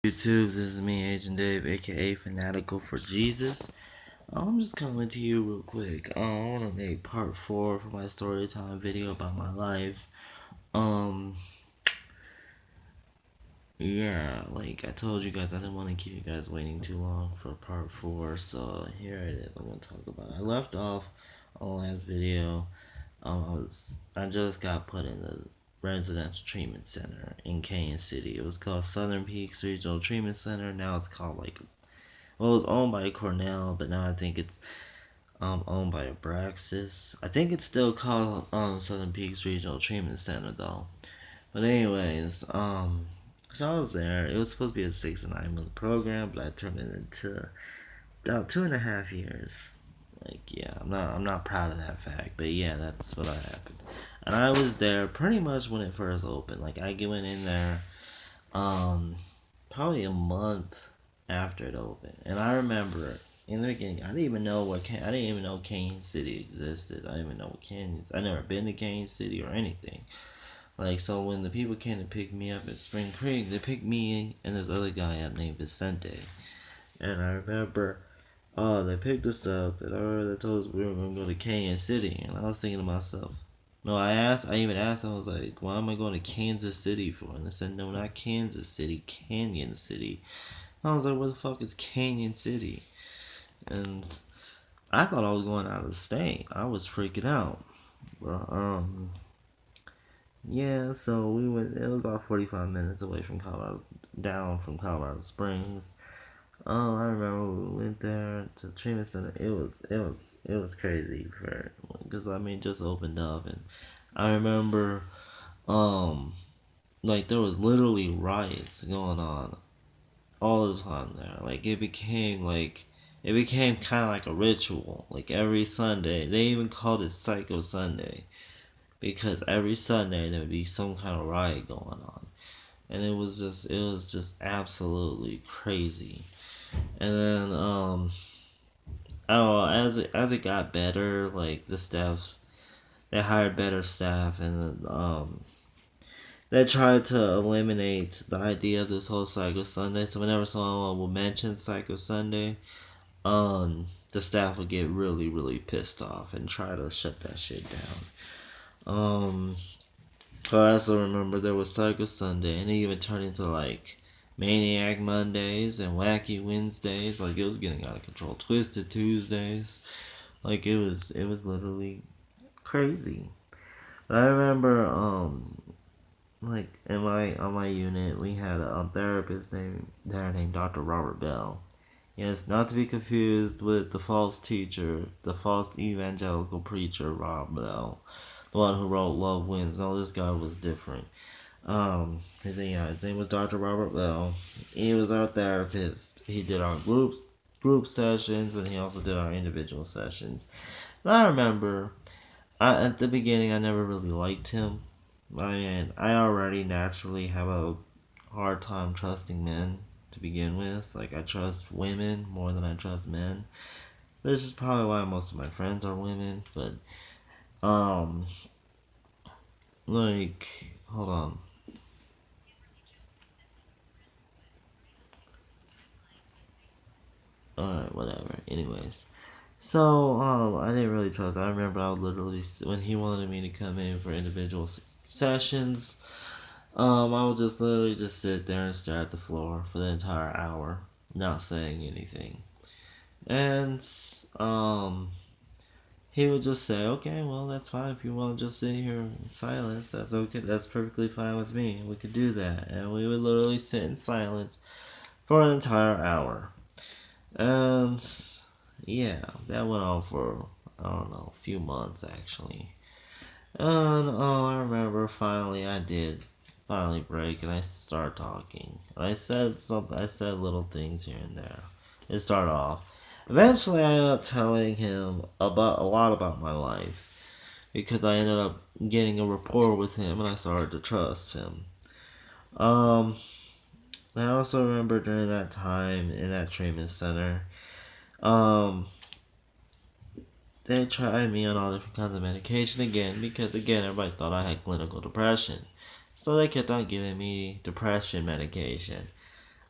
YouTube, this is me, Agent Dave, aka Fanatical for Jesus. I'm just coming to you real quick. I want to make part 4 for my story time video about my life. Um, yeah, like I told you guys, I didn't want to keep you guys waiting too long for part 4, so here it is. I'm gonna talk about it. I left off on the last video. I just got put in the residential treatment center in Canyon City. It was called Southern Peaks Regional Treatment Center. Now it's called it was owned by Cornell, but now I think it's owned by Abraxas. I think it's still called Southern Peaks Regional Treatment Center though. But anyways, so I was there. It was supposed to be a 6 to 9 month program, but I turned it into about 2.5 years. Like, yeah, I'm not proud of that fact, but yeah, that's what happened. And I was there pretty much when it first opened. Like, I went in there, um, probably a month after it opened, and I remember in the beginning, I didn't even know I didn't even know Canyon City existed. I didn't even know what Canyons. I never been to Canyon City or anything. Like, so when the people came to pick me up at Spring Creek, they picked me and this other guy up named Vicente. And I remember, they picked us up, and they told us we were gonna go to Canyon City, and I was thinking to myself, no, I even asked, I was like, why am I going to Kansas City for? And they said, no, not Kansas City, Canyon City. And I was like, where the fuck is Canyon City? And I thought I was going out of the state. I was freaking out. But, yeah, so we went, it was about 45 minutes away from down from Colorado Springs. Oh, I remember we went there to the treatment center. It was crazy because I mean, it just opened up, and I remember, um, like there was literally riots going on all the time there. It became kind of like a ritual. Like every Sunday, they even called it Psycho Sunday because every Sunday there would be some kind of riot going on, and it was just absolutely crazy. And then I don't know, as it got better, like the staff, they hired better staff, and they tried to eliminate the idea of this whole Psycho Sunday. So whenever someone would mention Psycho Sunday, the staff would get really, really pissed off and try to shut that shit down. Um, but I also remember there was Psycho Sunday, and it even turned into like Maniac Mondays and Wacky Wednesdays. Like it was getting out of control. Twisted Tuesdays. Like it was literally crazy. But I remember like in my on my unit we had a therapist named Dr. Robert Bell. Yes, not to be confused with the false teacher, the false evangelical preacher Rob Bell, the one who wrote Love Wins. No, this guy was different. His name was Dr. Robert Bell. He was our therapist. He did our group sessions, and he also did our individual sessions. And I remember, at the beginning, I never really liked him. I mean, I already naturally have a hard time trusting men to begin with. Like, I trust women more than I trust men. This is probably why most of my friends are women, but, um, hold on. Alright, whatever. Anyways. So, I didn't really trust. I remember I would literally, when he wanted me to come in for individual sessions, I would just literally just sit there and stare at the floor for the entire hour, not saying anything. And, um, he would just say, okay, well, that's fine. If you want to just sit here in silence, that's okay. That's perfectly fine with me. We could do that. And we would literally sit in silence for an entire hour. And yeah, that went on for I don't know, a few months actually. And I remember I did finally break and I started talking. I said something. I said little things here and there. It started off. Eventually, I ended up telling him about a lot about my life because I ended up getting a rapport with him and I started to trust him. Um, I also remember during that time in that treatment center, um, they tried me on all different kinds of medication again because again everybody thought I had clinical depression. So they kept on giving me depression medication.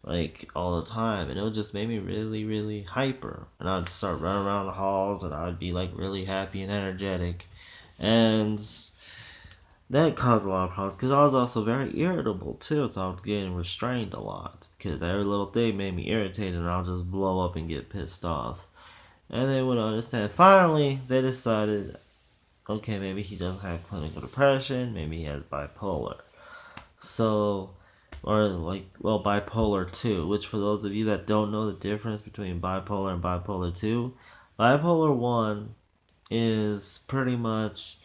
like all the time, and it would just make me really, really hyper. And I'd start running around the halls, and I'd be like really happy and energetic, and that caused a lot of problems because I was also very irritable too. So I was getting restrained a lot because every little thing made me irritated, and I'll just blow up and get pissed off. And they wouldn't understand. Finally, they decided, okay, maybe he doesn't have clinical depression, maybe he has bipolar. So, or like, well, bipolar 2, which for those of you that don't know the difference between bipolar and bipolar 2, bipolar 1 is pretty much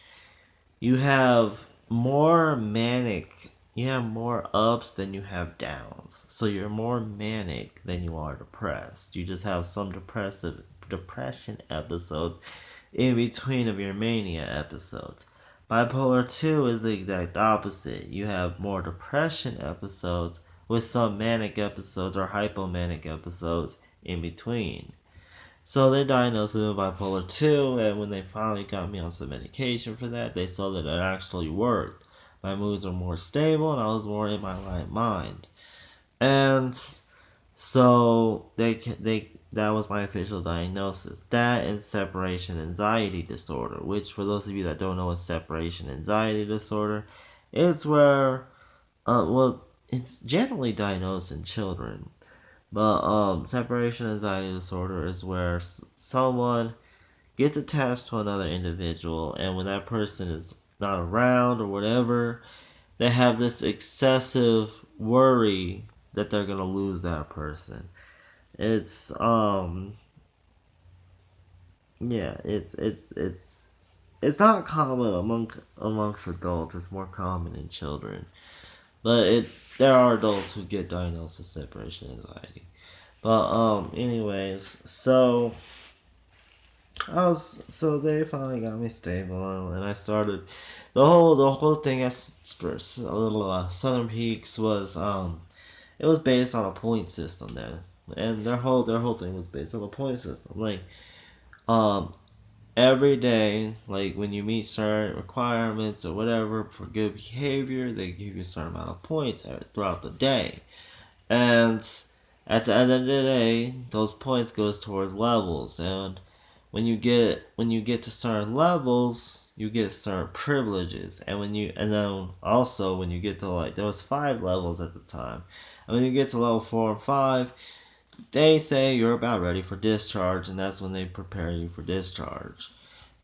you have you have more ups than you have downs. So you're more manic than you are depressed. You just have some depression episodes in between of your mania episodes. Bipolar 2 is the exact opposite. You have more depression episodes with some manic episodes or hypomanic episodes in between. So they diagnosed me with bipolar 2, and when they finally got me on some medication for that, they saw that it actually worked. My moods were more stable, and I was more in my right mind. And so they that was my official diagnosis. That and separation anxiety disorder, which for those of you that don't know what separation anxiety disorder, it's where it's generally diagnosed in children. But separation anxiety disorder is where someone gets attached to another individual, and when that person is not around or whatever, they have this excessive worry that they're gonna lose that person. It's yeah, it's not common amongst adults. It's more common in children, but there are adults who get diagnosed with separation anxiety. But anyways, so they finally got me stable, and I started the whole thing at Southern Peaks was it was based on a point system then, and their whole thing was based on a point system. Like um every day, like when you meet certain requirements or whatever for good behavior, they give you a certain amount of points throughout the day. And at the end of the day, those points goes towards levels. And when you get to certain levels, you get certain privileges. And then also when you get to like there was 5 levels at the time. And when you get to level 4 and 5, they say you're about ready for discharge, and that's when they prepare you for discharge.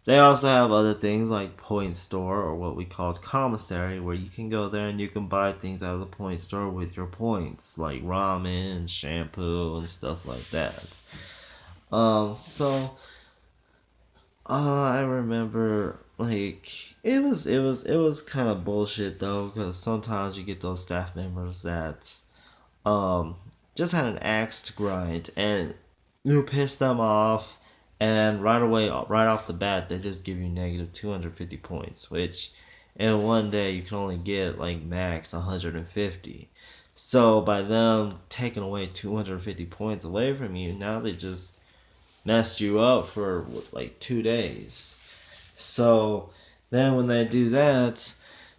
They also have other things like point store or what we call commissary, where you can go there and you can buy things out of the point store with your points, like ramen and shampoo and stuff like that. So I remember like it was kind of bullshit though, because sometimes you get those staff members that um just had an axe to grind, and you piss them off, and right away, right off the bat, they just give you negative 250 points, which in one day you can only get like max 150. So by them taking away 250 points away from you, now they just messed you up for like 2 days. So then when they do that,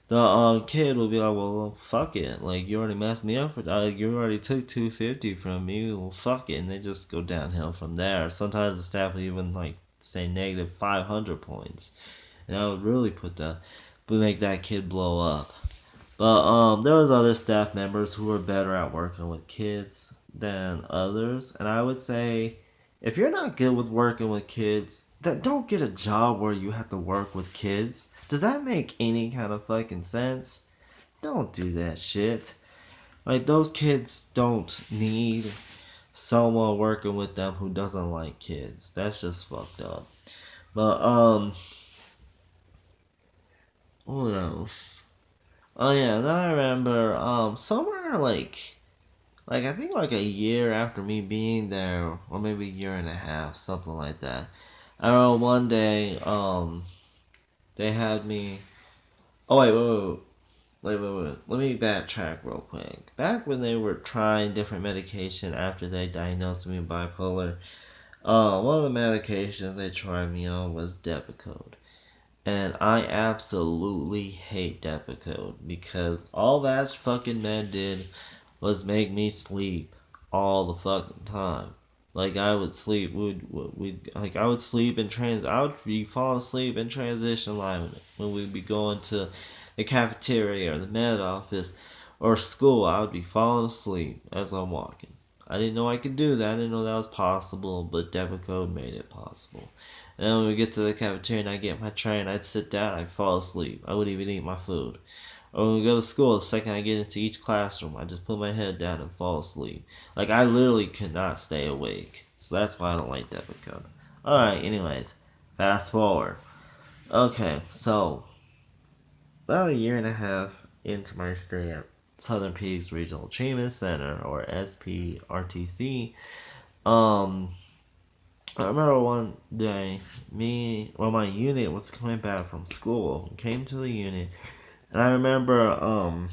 the kid will be like, well, fuck it. Like, you already messed me up. You already took 250 from me. Well, fuck it. And they just go downhill from there. Sometimes the staff will even, like, say negative 500 points. And that would really would make that kid blow up. But there was other staff members who were better at working with kids than others. And I would say, if you're not good with working with kids, then don't get a job where you have to work with kids. Does that make any kind of fucking sense? Don't do that shit. Like, those kids don't need someone working with them who doesn't like kids. That's just fucked up. But what else? Oh yeah, then I remember somewhere like I think like a year after me being there, or maybe a year and a half, something like that. I remember one day they had me. Oh wait. Let me backtrack real quick. Back when they were trying different medication after they diagnosed me with bipolar, one of the medications they tried me on was Depakote. And I absolutely hate Depakote because all that fucking med did was make me sleep all the fucking time. Like I would sleep, I would sleep in I would be falling asleep in transition line when we'd be going to the cafeteria or the med office or school. I would be falling asleep as I'm walking. I didn't know I could do that. I didn't know that was possible, but debit code made it possible. And then when we get to the cafeteria and I get my train, I'd sit down, I'd fall asleep. I wouldn't even eat my food. Or when we go to school, the second I get into each classroom, I just put my head down and fall asleep. Like, I literally could not stay awake. So that's why I don't like debit code. Alright, anyways, fast forward. Okay, so, about a year and a half into my stay at Southern Peaks Regional Treatment Center, or SPRTC, I remember one day, my unit was coming back from school, came to the unit, and I remember,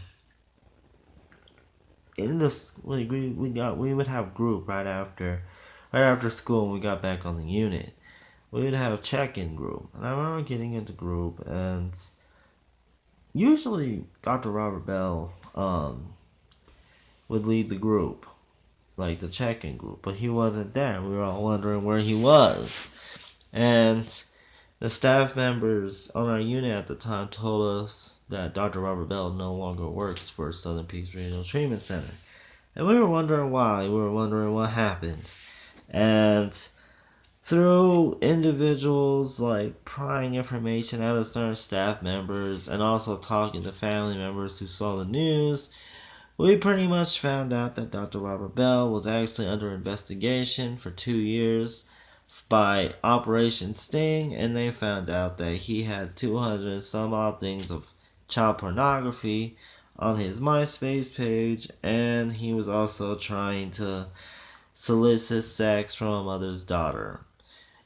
in this, like, we would have group right after school when we got back on the unit. We would have a check-in group, and I remember getting into group, and usually Dr. Robert Bell, would lead the group, like the check-in group, but he wasn't there. We were all wondering where he was, and the staff members on our unit at the time told us that Dr. Robert Bell no longer works for Southern Peaks Regional Treatment Center. And we were wondering why. We were wondering what happened. And through individuals like prying information out of certain staff members and also talking to family members who saw the news, we pretty much found out that Dr. Robert Bell was actually under investigation for 2 years by Operation Sting, and they found out that he had 200 some odd things of child pornography on his MySpace page, and he was also trying to solicit sex from a mother's daughter.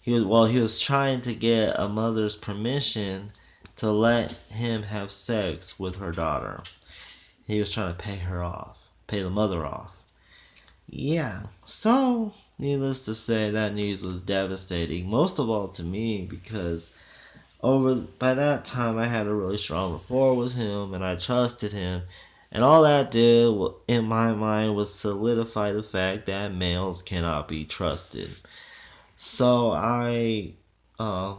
He was trying to get a mother's permission to let him have sex with her daughter. He was trying to pay the mother off. Yeah, so needless to say, that news was devastating, most of all to me, because by that time I had a really strong rapport with him and I trusted him, and all that did in my mind was solidify the fact that males cannot be trusted. So and I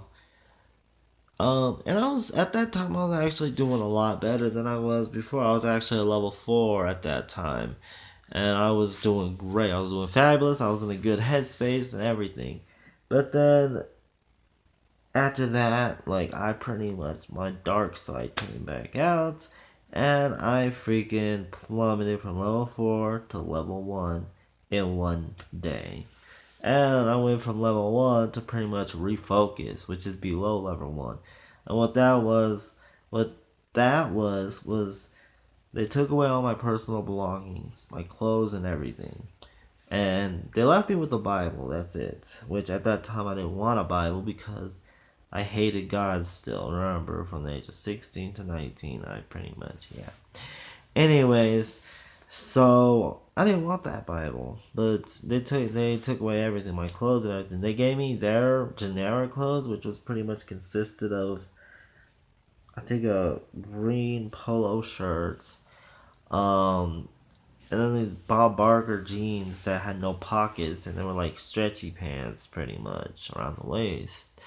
was at that time I was actually doing a lot better than I was before. I was actually a level 4 at that time, and I was doing great. I was doing fabulous. I was in a good headspace and everything. But then after that, like, I pretty much, my dark side came back out, and I freaking plummeted from level 4 to level 1 in one day. And I went from level 1 to pretty much Refocus, which is below level 1. And what that was they took away all my personal belongings, my clothes and everything. And they left me with the Bible, that's it. Which at that time I didn't want a Bible because I hated God still. Remember, from the age of 16 to 19, I pretty much, yeah. Anyways, so I didn't want that Bible, but they took away everything, my clothes and everything. They gave me their generic clothes, which was pretty much consisted of, I think, a green polo shirt, and then these Bob Barker jeans that had no pockets, and they were like stretchy pants, pretty much around the waist.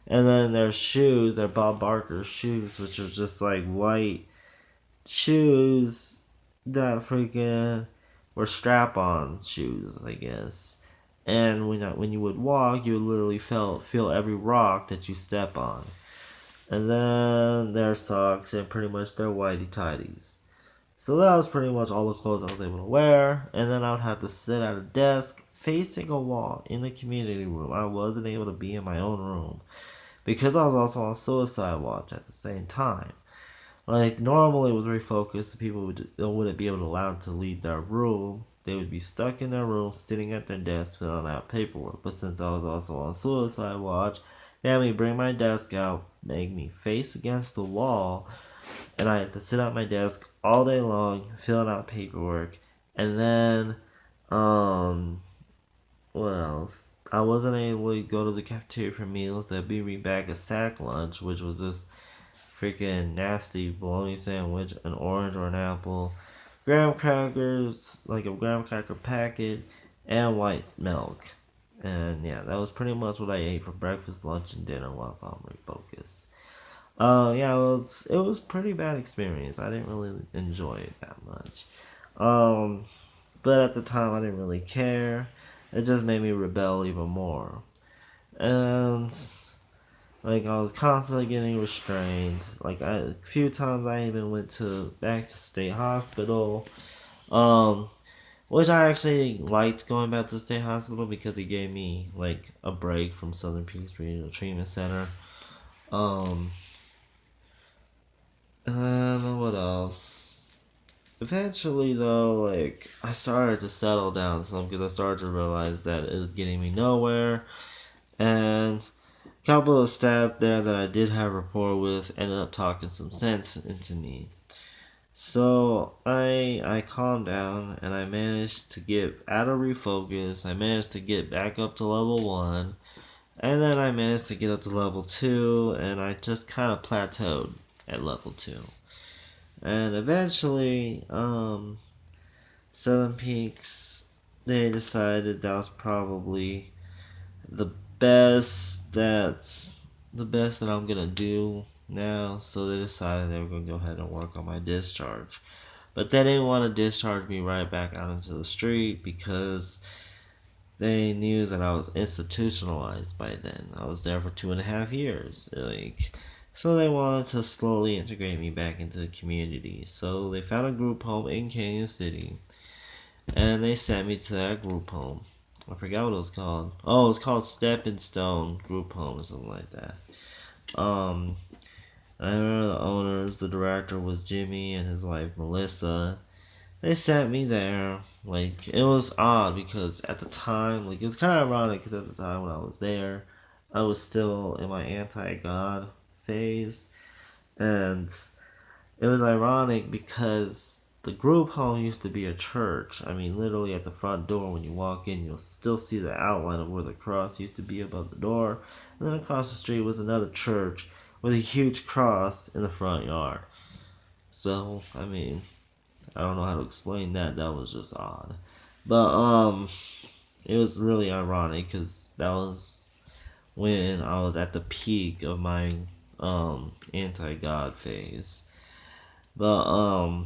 And then their shoes, their Bob Barker shoes, which are just like white shoes that freaking were strap-on shoes, I guess. And when you would walk, you would literally feel every rock that you step on. And then their socks and pretty much their whitey tighties. So that was pretty much all the clothes I was able to wear. And then I would have to sit at a desk facing a wall in the community room. I wasn't able to be in my own room because I was also on suicide watch at the same time. Like, normally with Refocus, the people wouldn't be able to allow to leave their room. They would be stuck in their room, sitting at their desk, filling out paperwork. But since I was also on suicide watch, they had me bring my desk out, make me face against the wall, and I had to sit at my desk all day long, filling out paperwork. And then, what else? I wasn't able to go to the cafeteria for meals. They'd be me back a sack lunch, which was this freaking nasty bologna sandwich, an orange or an apple, graham crackers, like a graham cracker packet, and white milk. And yeah, that was pretty much what I ate for breakfast, lunch, and dinner while I was on Refocus. Yeah, it was pretty bad experience. I didn't really enjoy it that much. Um, but at the time, I didn't really care. It just made me rebel even more. And like I was constantly getting restrained. A few times I even went to back to state hospital. Um, which I actually liked going back to the state hospital because it gave me like a break from Southern Peaks Regional Treatment Center. Um, and what else? Eventually, though, like I started to settle down some because I started to realize that it was getting me nowhere, and a couple of staff there that I did have rapport with ended up talking some sense into me. So I calmed down and I managed to get out of refocus. I managed to get back up to level 1, and then I managed to get up to level 2, and I just kind of plateaued at level 2. And eventually, Southern Peaks, they decided that was probably the the best that I'm gonna do now. So they decided they were gonna go ahead and work on my discharge. But they didn't want to discharge me right back out into the street because they knew that I was institutionalized by then. I was there for 2.5 years. So they wanted to slowly integrate me back into the community. So they found a group home in Canyon City, and they sent me to that group home. I forgot what it was called. Oh, it was called Stepping Stone Group Home or something like that. Um, I remember the owners. The director was Jimmy and his wife Melissa. They sent me there. Like, it was odd because at the time, like, it was kind of ironic because at the time when I was there, I was still in my anti-God phase. And it was ironic because the group home used to be a church. I mean, literally at the front door when you walk in, you'll still see the outline of where the cross used to be above the door. And then across the street was another church with a huge cross in the front yard. So, I mean, I don't know how to explain that. That was just odd. But it was really ironic because that was when I was at the peak of my anti-God phase. But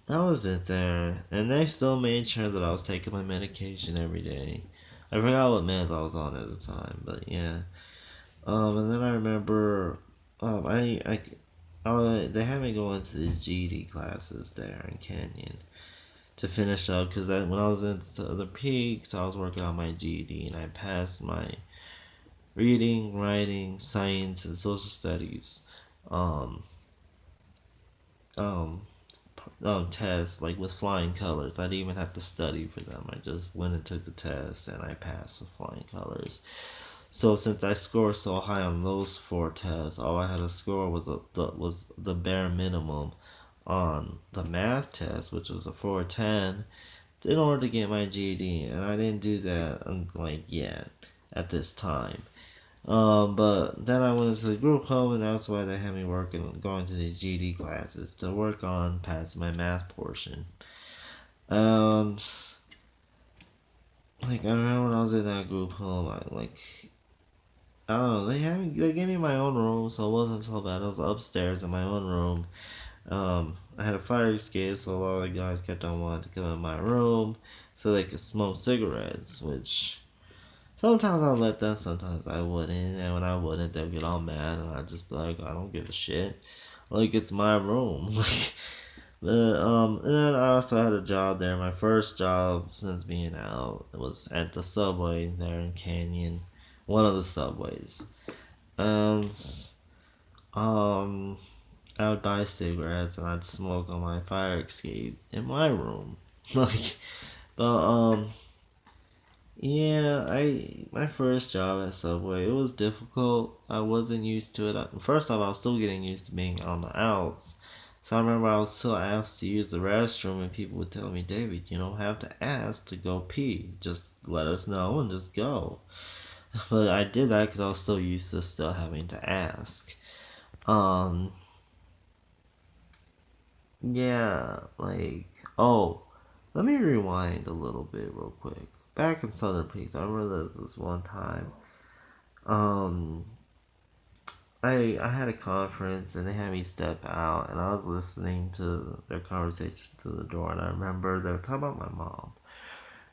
that was it there, and they still made sure that I was taking my medication every day. I forgot what meds I was on at the time, but yeah. And then I remember, they had me go into these GED classes there in Canyon to finish up because when I was in the peaks, I was working on my GED and I passed my reading, writing, science, and social studies um, um, tests like with flying colors. I didn't even have to study for them. I just went and took the test and I passed with flying colors. So since I scored so high on those 4 tests, all I had to score was the bare minimum on the math test, which was a 410, in order to get my GED, and I didn't do that like yet at this time. But then I went into the group home, and that's why they had me working, going to these GED classes to work on passing my math portion. Um, like I remember when I was in that group home, I don't know, they gave me my own room, so it wasn't so bad. I was upstairs in my own room. I had a fire escape, so a lot of the guys kept on wanting to come in my room so they could smoke cigarettes, which sometimes I'll let them, sometimes I wouldn't. And when I wouldn't, they'll get all mad, and I'd just be like, I don't give a shit. Like, it's my room. And then I also had a job there. My first job since being out was at the subway there in Canyon, one of the subways. And um, I would buy cigarettes and I'd smoke on my fire escape in my room. But yeah, I my first job at Subway, it was difficult. I wasn't used to it. First off, I was still getting used to being on the outs. So I remember I was still asked to use the restroom, and people would tell me, David, you don't have to ask to go pee. Just let us know and just go. But I did that because I was so used to still having to ask. Um, Yeah, like, oh, let me rewind a little bit real quick. Back in Southern Peaks, I remember there was this one time. Um, I had a conference and they had me step out and I was listening to their conversation through the door and I remember they were talking about my mom.